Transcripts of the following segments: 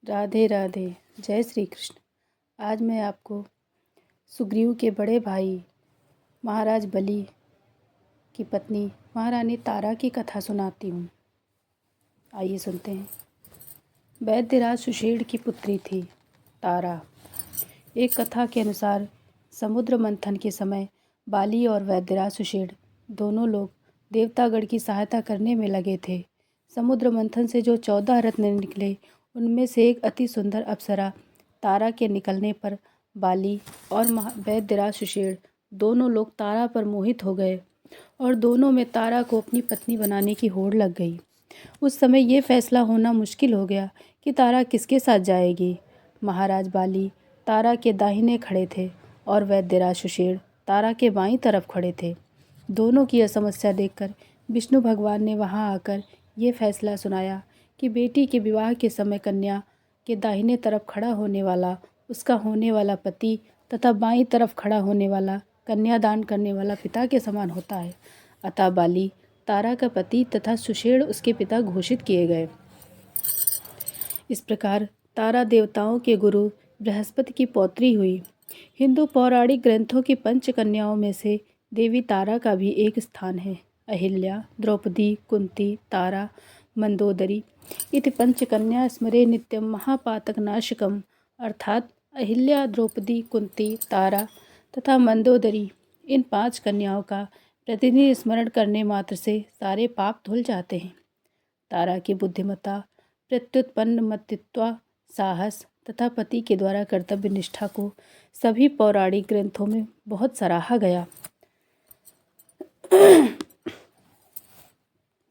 राधे राधे। जय श्री कृष्ण। आज मैं आपको सुग्रीव के बड़े भाई महाराज बलि की पत्नी महारानी तारा की कथा सुनाती हूँ। आइए सुनते हैं। वैद्यराज सुषेण की पुत्री थी तारा। एक कथा के अनुसार समुद्र मंथन के समय बाली और वैद्यराज सुषेण दोनों लोग देवतागण की सहायता करने में लगे थे। समुद्र मंथन से जो 14 रत्न निकले, उनमें से एक अति सुंदर अप्सरा तारा के निकलने पर बाली और वैद्यराज सुषेण दोनों लोग तारा पर मोहित हो गए और दोनों में तारा को अपनी पत्नी बनाने की होड़ लग गई। उस समय ये फैसला होना मुश्किल हो गया कि तारा किसके साथ जाएगी। महाराज बाली तारा के दाहिने खड़े थे और वैद्यराज सुषेण तारा के बाईं तरफ खड़े थे। दोनों की यह समस्या देखकर विष्णु भगवान ने वहां आकर ये फैसला सुनाया कि बेटी के विवाह के समय कन्या के दाहिने तरफ खड़ा होने वाला उसका होने वाला पति तथा बाईं तरफ खड़ा होने वाला कन्यादान करने वाला पिता के समान होता है। अतः बाली तारा का पति तथा सुषेण उसके पिता घोषित किए गए। इस प्रकार तारा देवताओं के गुरु बृहस्पति की पौत्री हुई। हिंदू पौराणिक ग्रंथों की पंच कन्याओं में से देवी तारा का भी एक स्थान है। अहिल्या, द्रौपदी, कुंती, तारा, मंदोदरी इति पंचकन्या स्मरे नित्यम महापातकनाशकम। अर्थात अहिल्या, द्रौपदी, कुंती, तारा तथा मंदोदरी इन 5 कन्याओं का प्रतिदिन स्मरण करने मात्र से सारे पाप धुल जाते हैं। तारा की बुद्धिमत्ता, प्रत्युत्पन्न मतित्व, साहस तथा पति के द्वारा कर्तव्य निष्ठा को सभी पौराणिक ग्रंथों में बहुत सराहा गया।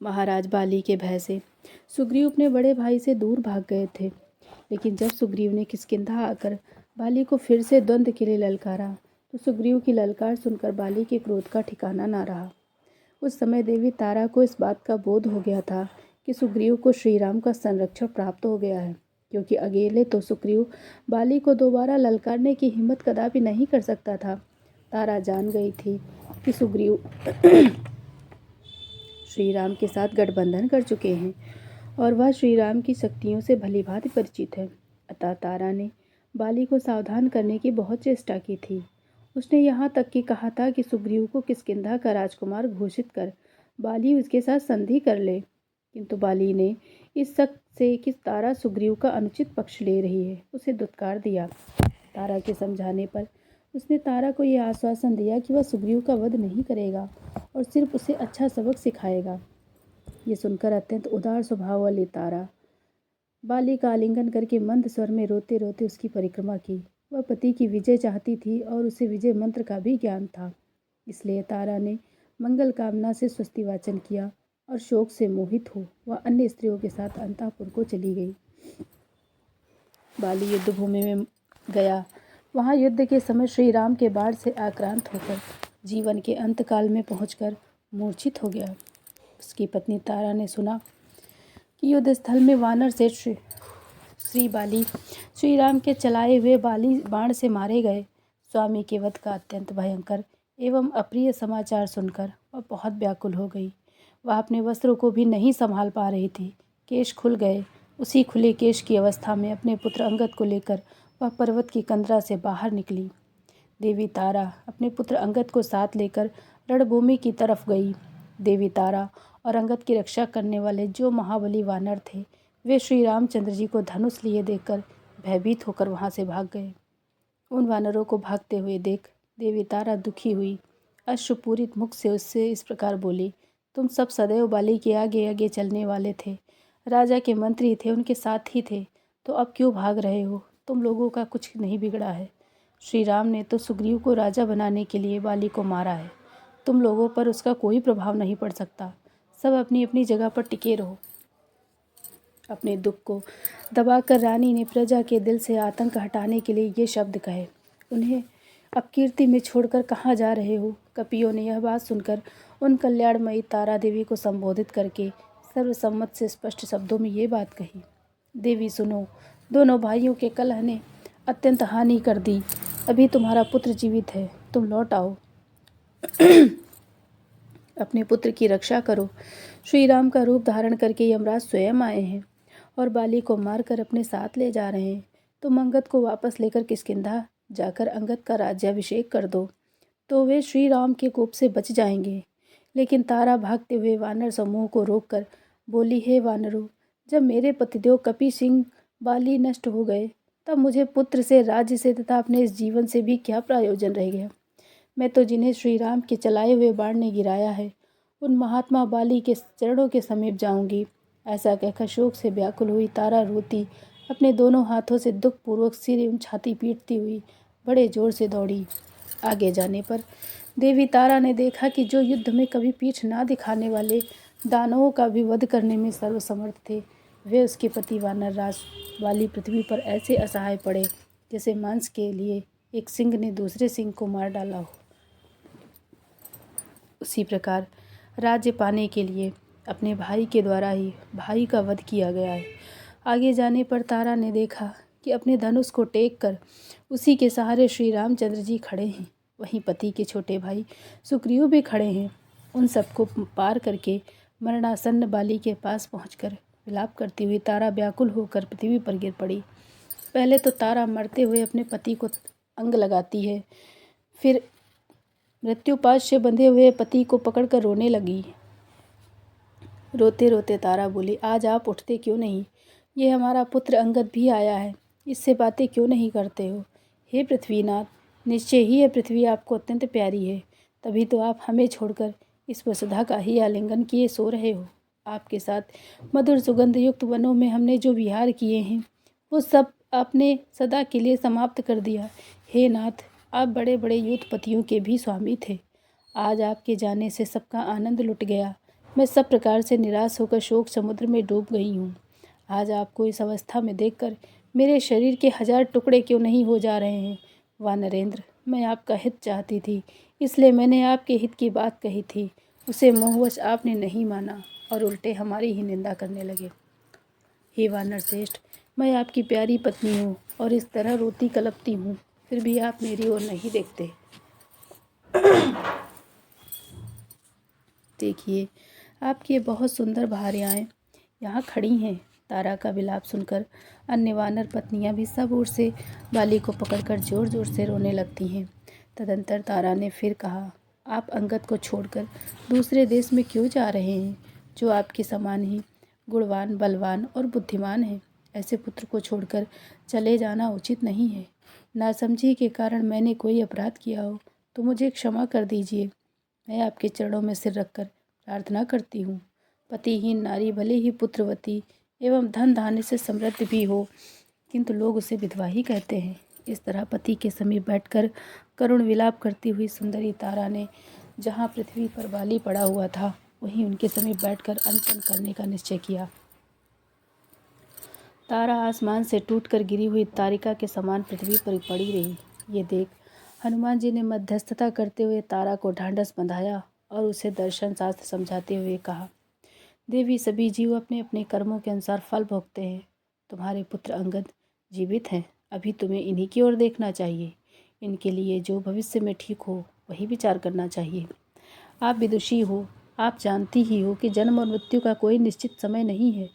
महाराज बाली के भय से सुग्रीव अपने बड़े भाई से दूर भाग गए थे, लेकिन जब सुग्रीव ने किष्किंधा आकर बाली को फिर से द्वंद्व के लिए ललकारा तो सुग्रीव की ललकार सुनकर बाली के क्रोध का ठिकाना ना रहा। उस समय देवी तारा को इस बात का बोध हो गया था कि सुग्रीव को श्री राम का संरक्षण प्राप्त हो गया है, क्योंकि अकेले तो सुग्रीव बाली को दोबारा ललकारने की हिम्मत कदापि नहीं कर सकता था। तारा जान गई थी कि सुग्रीव श्री राम के साथ गठबंधन कर चुके हैं और वह श्री राम की शक्तियों से भलीभांति परिचित है। अतः तारा ने बाली को सावधान करने की बहुत चेष्टा की थी। उसने यहाँ तक कि कहा था कि सुग्रीव को किष्किंधा का राजकुमार घोषित कर बाली उसके साथ संधि कर ले, किंतु बाली ने इस शक से कि तारा सुग्रीव का अनुचित पक्ष ले रही है, उसे दुत्कार दिया। तारा के समझाने पर उसने तारा को यह आश्वासन दिया कि वह सुग्रीव का वध नहीं करेगा और सिर्फ उसे अच्छा सबक सिखाएगा। ये सुनकर अत्यंत उदार स्वभाव वाली तारा बाली का आलिंगन करके मंद स्वर में रोते रोते उसकी परिक्रमा की। वह पति की विजय चाहती थी और उसे विजय मंत्र का भी ज्ञान था, इसलिए तारा ने मंगल कामना से स्वस्ति वाचन किया और शोक से मोहित हो वह अन्य स्त्रियों के साथ अंतःपुर को चली गई। बाली युद्ध भूमि में गया। वहाँ युद्ध के समय श्री राम के बाण से आक्रांत होकर जीवन के अंतकाल में पहुंचकर मूर्छित हो गया। उसकी पत्नी तारा ने सुना कि युद्ध स्थल में वानर से श्री बाली श्री राम के चलाए हुए बाली बाण से मारे गए। स्वामी के वध का अत्यंत भयंकर एवं अप्रिय समाचार सुनकर वह बहुत व्याकुल हो गई। वह अपने वस्त्रों को भी नहीं संभाल पा रही थी। केश खुल गए। उसी खुले केश की अवस्था में अपने पुत्र अंगद को लेकर वह पर्वत की कंदरा से बाहर निकली। देवी तारा अपने पुत्र अंगद को साथ लेकर रणभूमि की तरफ गई। देवी तारा और अंगद की रक्षा करने वाले जो महाबली वानर थे, वे श्री रामचंद्र जी को धनुष लिए देखकर भयभीत होकर वहां से भाग गए। उन वानरों को भागते हुए देख देवी तारा दुखी हुई। अश्रुपूरित मुख से उससे इस प्रकार बोली, तुम सब सदैव बाली के आगे आगे चलने वाले थे, राजा के मंत्री थे, उनके साथ ही थे, तो अब क्यों भाग रहे हो? तुम लोगों का कुछ नहीं बिगड़ा है। श्री राम ने तो सुग्रीव को राजा बनाने के लिए बाली को मारा है। तुम लोगों पर उसका कोई प्रभाव नहीं पड़ सकता। सब अपनी अपनी जगह पर टिके रहो। अपने दुख को दबाकर रानी ने प्रजा के दिल से आतंक हटाने के लिए ये शब्द कहे। उन्हें अपकीर्ति में छोड़कर कहाँ जा रहे हो? कपियों ने यह बात सुनकर उन कल्याणमयी तारा देवी को संबोधित करके सर्वसम्मत से स्पष्ट शब्दों में ये बात कही, देवी सुनो, दोनों भाइयों के कलह ने अत्यंत हानि कर दी। अभी तुम्हारा पुत्र जीवित है, तुम लौट आओ। अपने पुत्र की रक्षा करो। श्री राम का रूप धारण करके यमराज स्वयं आए हैं और बाली को मारकर अपने साथ ले जा रहे हैं। तुम अंगद को वापस लेकर किष्किंधा जाकर अंगद का राज्याभिषेक कर दो तो वे श्री राम के कोप से बच जाएंगे। लेकिन तारा भागते हुए वानर समूह को रोककर बोली, हे वानरों, जब मेरे पतिदेव कपि सिंह बाली नष्ट हो गए तब मुझे पुत्र से, राज्य से तथा अपने इस जीवन से भी क्या प्रयोजन रह गया। मैं तो जिन्हें श्री राम के चलाए हुए बाण ने गिराया है उन महात्मा बाली के चरणों के समीप जाऊंगी। ऐसा कहकर शोक से व्याकुल हुई तारा रोती अपने दोनों हाथों से दुखपूर्वक सिर एवं छाती पीटती हुई बड़े जोर से दौड़ी। आगे जाने पर देवी तारा ने देखा कि जो युद्ध में कभी पीठ ना दिखाने वाले दानवों का भी वध करने में सर्वसमर्थ थे, वे उसके पति वानर राज वाली पृथ्वी पर ऐसे असहाय पड़े जैसे मांस के लिए एक सिंह ने दूसरे सिंह को मार डाला हो। उसी प्रकार राज्य पाने के लिए अपने भाई के द्वारा ही भाई का वध किया गया है। आगे जाने पर तारा ने देखा कि अपने धनुष को टेक कर उसी के सहारे श्री रामचंद्र जी खड़े हैं। वहीं पति के छोटे भाई सुग्रीव भी खड़े हैं। उन सबको पार करके मरणासन्न बाली के पास पहुंचकर विलाप करती हुई तारा व्याकुल होकर पृथ्वी पर गिर पड़ी। पहले तो तारा मरते हुए अपने पति को अंग लगाती है, फिर मृत्युपाश से बंधे हुए पति को पकड़कर रोने लगी। रोते रोते तारा बोली, आज आप उठते क्यों नहीं? ये हमारा पुत्र अंगद भी आया है, इससे बातें क्यों नहीं करते हो? हे पृथ्वीनाथ, निश्चय ही यह पृथ्वी आपको अत्यंत प्यारी है, तभी तो आप हमें छोड़कर इस वसुधा का ही आलिंगन किए सो रहे हो। आपके साथ मधुर सुगंध युक्त वनों में हमने जो विहार किए हैं वो सब आपने सदा के लिए समाप्त कर दिया। हे नाथ, आप बड़े बड़े युद्धपतियों के भी स्वामी थे। आज आपके जाने से सबका आनंद लुट गया। मैं सब प्रकार से निराश होकर शोक समुद्र में डूब गई हूँ। आज आपको इस अवस्था में देखकर मेरे शरीर के 1000 टुकड़े क्यों नहीं हो जा रहे हैं? वानरेंद्र, मैं आपका हित चाहती थी, इसलिए मैंने आपके हित की बात कही थी। उसे मोहवश आपने नहीं माना और उल्टे हमारी ही निंदा करने लगे। हे वानर श्रेष्ठ, मैं आपकी प्यारी पत्नी हूँ और इस तरह रोती कलपती हूँ, फिर भी आप मेरी ओर नहीं देखते। देखिए, आपकी बहुत सुंदर भार्याएं यहाँ खड़ी हैं। तारा का विलाप सुनकर अन्य वानर पत्नियां भी सब ओर से बाली को पकड़कर जोर जोर से रोने लगती हैं। तदंतर तारा ने फिर कहा, आप अंगद को छोड़कर दूसरे देश में क्यों जा रहे हैं, जो आपके समान ही गुणवान, बलवान और बुद्धिमान है? ऐसे पुत्र को छोड़कर चले जाना उचित नहीं है। नासमझी के कारण मैंने कोई अपराध किया हो तो मुझे क्षमा कर दीजिए। मैं आपके चरणों में सिर रखकर प्रार्थना करती हूँ। पतिहीन नारी भले ही पुत्रवती एवं धन धान्य से समृद्ध भी हो, किंतु लोग उसे विधवा ही कहते हैं। इस तरह पति के समीप बैठकर करुण विलाप करती हुई सुंदरी तारा ने जहाँ पृथ्वी पर बाली पड़ा हुआ था वहीं उनके समीप बैठकर अनशन करने का निश्चय किया। तारा आसमान से टूटकर गिरी हुई तारिका के समान पृथ्वी पर पड़ी रही। ये देख हनुमान जी ने मध्यस्थता करते हुए तारा को ढांढस बंधाया और उसे दर्शन शास्त्र समझाते हुए कहा, देवी, सभी जीव अपने अपने कर्मों के अनुसार फल भोगते हैं। तुम्हारे पुत्र अंगद जीवित हैं, अभी तुम्हें इन्हीं की ओर देखना चाहिए। इनके लिए जो भविष्य में ठीक हो वही विचार करना चाहिए। आप विदुषी हो, आप जानती ही हो कि जन्म और मृत्यु का कोई निश्चित समय नहीं है,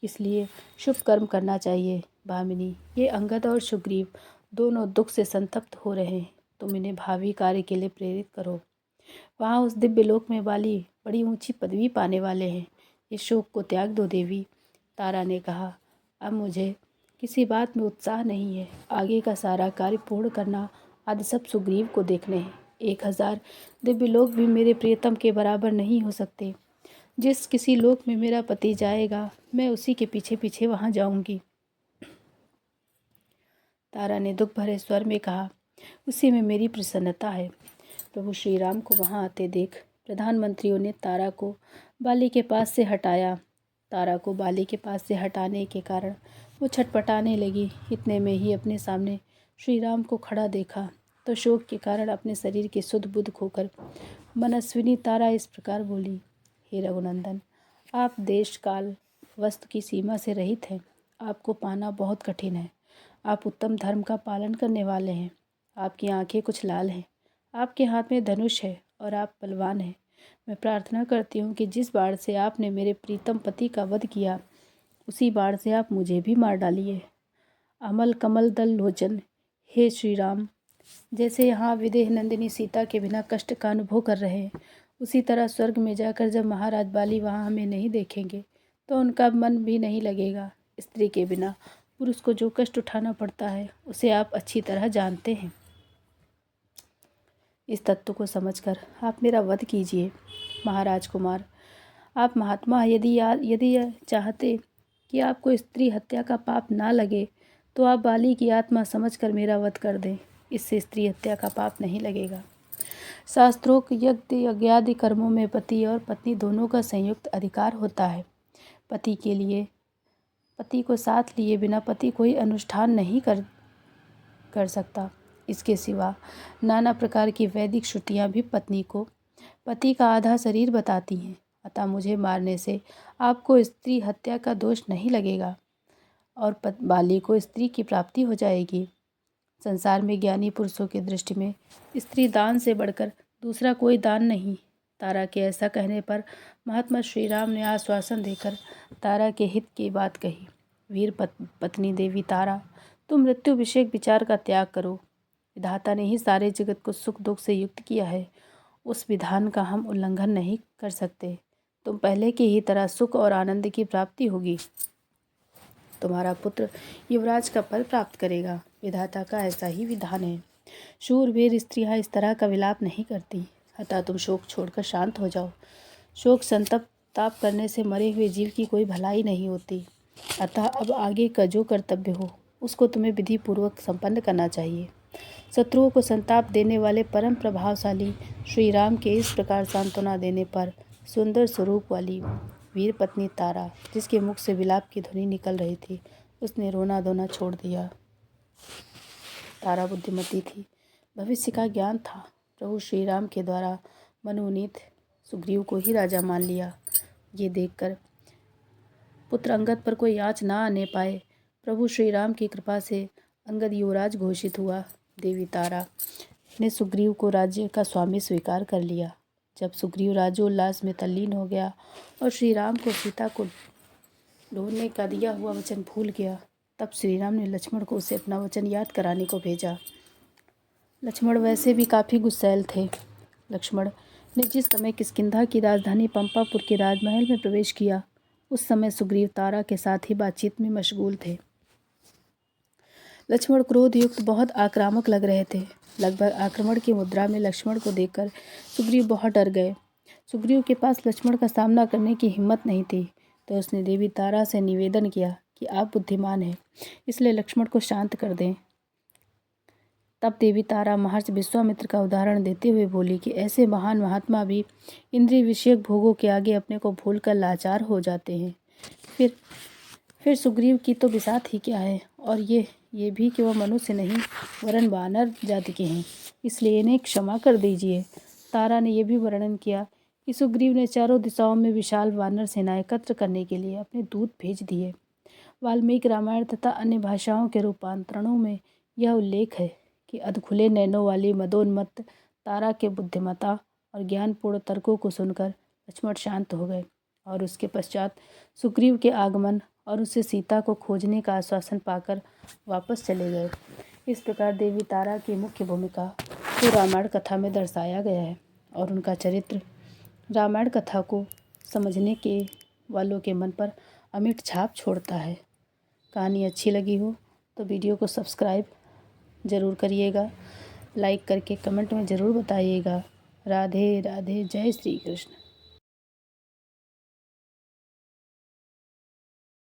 इसलिए शुभ कर्म करना चाहिए। भामिनी, ये अंगद और सुग्रीव दोनों दुख से संतप्त हो रहे हैं, तुम इन्हें भावी कार्य के लिए प्रेरित करो। वहाँ उस दिव्य लोक में बाली बड़ी ऊंची पदवी पाने वाले हैं। इस शोक को त्याग दो देवी। तारा ने कहा, अब मुझे किसी बात में उत्साह नहीं है। आगे का सारा कार्य पूर्ण करना आदि सब सुग्रीव को देखने हैं। 1000 दिव्य लोक भी मेरे प्रियतम के बराबर नहीं हो सकते। जिस किसी लोक में मेरा पति जाएगा मैं उसी के पीछे पीछे वहाँ जाऊंगी। तारा ने दुख भरे स्वर में कहा, उसी में मेरी प्रसन्नता है। प्रभु श्री राम को वहाँ आते देख प्रधानमंत्रियों ने तारा को बाली के पास से हटाया। तारा को बाली के पास से हटाने के कारण वो छटपटाने लगी। इतने में ही अपने सामने श्री राम को खड़ा देखा तो शोक के कारण अपने शरीर के सुध बुध खोकर मनस्विनी तारा इस प्रकार बोली, हे रघुनंदन, आप देश काल वस्तु की सीमा से रहित हैं। आपको पाना बहुत कठिन है। आप उत्तम धर्म का पालन करने वाले हैं। आपकी आंखें कुछ लाल हैं, आपके हाथ में धनुष है और आप बलवान हैं। मैं प्रार्थना करती हूँ कि जिस बाण से आपने मेरे प्रीतम पति का वध किया, उसी बाण से आप मुझे भी मार डालिए। अमल कमल दल लोचन, हे श्री राम, जैसे यहाँ विदेह नंदिनी सीता के बिना कष्ट का अनुभव कर रहे हैं, उसी तरह स्वर्ग में जाकर जब महाराज बाली वहाँ हमें नहीं देखेंगे तो उनका मन भी नहीं लगेगा। स्त्री के बिना पुरुष को जो कष्ट उठाना पड़ता है उसे आप अच्छी तरह जानते हैं। इस तत्व को समझकर आप मेरा वध कीजिए। महाराज कुमार, आप महात्मा यदि यह चाहते कि आपको स्त्री हत्या का पाप ना लगे तो आप बाली की आत्मा समझकर मेरा वध कर दें। इससे स्त्री हत्या का पाप नहीं लगेगा। शास्त्रोक्त यज्ञ यज्ञादि कर्मों में पति और पत्नी दोनों का संयुक्त अधिकार होता है। पति को साथ लिए बिना पति कोई अनुष्ठान नहीं कर सकता। इसके सिवा नाना प्रकार की वैदिक श्रुतियाँ भी पत्नी को पति का आधा शरीर बताती हैं। अतः मुझे मारने से आपको स्त्री हत्या का दोष नहीं लगेगा और बाली को स्त्री की प्राप्ति हो जाएगी। संसार में ज्ञानी पुरुषों की दृष्टि में स्त्री दान से बढ़कर दूसरा कोई दान नहीं। तारा के ऐसा कहने पर महात्मा श्री राम ने आश्वासन देकर तारा के हित की बात कही। वीर पत्नी देवी तारा, तुम मृत्यु विषयक विचार का त्याग करो। विधाता ने ही सारे जगत को सुख दुख से युक्त किया है, उस विधान का हम उल्लंघन नहीं कर सकते। तुम पहले की ही तरह सुख और आनंद की प्राप्ति होगी। तुम्हारा पुत्र युवराज का पद प्राप्त करेगा। विधाता का ऐसा ही विधान है। शूरवीर स्त्रियाँ इस तरह का विलाप नहीं करती। अतः तुम शोक छोड़कर शांत हो जाओ। शोक संताप करने से मरे हुए जीव की कोई भलाई नहीं होती। अतः अब आगे का जो कर्तव्य हो उसको तुम्हें विधि पूर्वक संपन्न करना चाहिए। शत्रुओं को संताप देने वाले परम प्रभावशाली श्री राम के इस प्रकार सांत्वना देने पर सुंदर स्वरूप वाली वीर पत्नी तारा, जिसके मुख से विलाप की ध्वनि निकल रही थी, उसने रोना धोना छोड़ दिया। तारा बुद्धिमती थी, भविष्य का ज्ञान था। प्रभु श्री राम के द्वारा मनोनीत सुग्रीव को ही राजा मान लिया। ये देखकर पुत्र अंगद पर कोई आँच ना आने पाए, प्रभु श्री राम की कृपा से अंगद युवराज घोषित हुआ। देवी तारा ने सुग्रीव को राज्य का स्वामी स्वीकार कर लिया। जब सुग्रीव राज्योल्लास में तल्लीन हो गया और श्री राम को सीता को ढूंढने का दिया हुआ वचन भूल गया, तब श्री राम ने लक्ष्मण को उसे अपना वचन याद कराने को भेजा। लक्ष्मण वैसे भी काफ़ी गुस्सैल थे। लक्ष्मण ने जिस समय किष्किंधा की राजधानी पंपापुर के राजमहल में प्रवेश किया, उस समय सुग्रीव तारा के साथ ही बातचीत में मशगूल थे। लक्ष्मण क्रोध युक्त बहुत आक्रामक लग रहे थे। लगभग आक्रमण की मुद्रा में लक्ष्मण को देखकर सुग्रीव बहुत डर गए। सुग्रीव के पास लक्ष्मण का सामना करने की हिम्मत नहीं थी, तो उसने देवी तारा से निवेदन किया कि आप बुद्धिमान हैं, इसलिए लक्ष्मण को शांत कर दें। तब देवी तारा महर्षि विश्वामित्र का उदाहरण देते हुए बोली कि ऐसे महान महात्मा भी इंद्रिय विषयक भोगों के आगे अपने को भूलकर लाचार हो जाते हैं। फिर सुग्रीव की तो बिसात ही क्या है, और ये भी कि वह मनुष्य नहीं वरन वानर जाति के हैं, इसलिए इन्हें क्षमा कर दीजिए। तारा ने यह भी वर्णन किया कि सुग्रीव ने चारों दिशाओं में विशाल वानर सेना एकत्र करने के लिए अपने दूत भेज दिए। वाल्मीकि रामायण तथा अन्य भाषाओं के रूपांतरणों में यह उल्लेख है कि अधखुले नैनों वाली मदोन्मत्त तारा के बुद्धिमता और ज्ञानपूर्ण तर्कों को सुनकर लक्ष्मण शांत हो गए और उसके पश्चात सुग्रीव के आगमन और उससे सीता को खोजने का आश्वासन पाकर वापस चले गए। इस प्रकार देवी तारा की मुख्य भूमिका को रामायण कथा में दर्शाया गया है और उनका चरित्र रामायण कथा को समझने के वालों के मन पर अमिट छाप छोड़ता है। कहानी अच्छी लगी हो तो वीडियो को सब्सक्राइब ज़रूर करिएगा, लाइक करके कमेंट में ज़रूर बताइएगा। राधे राधे, जय श्री कृष्ण।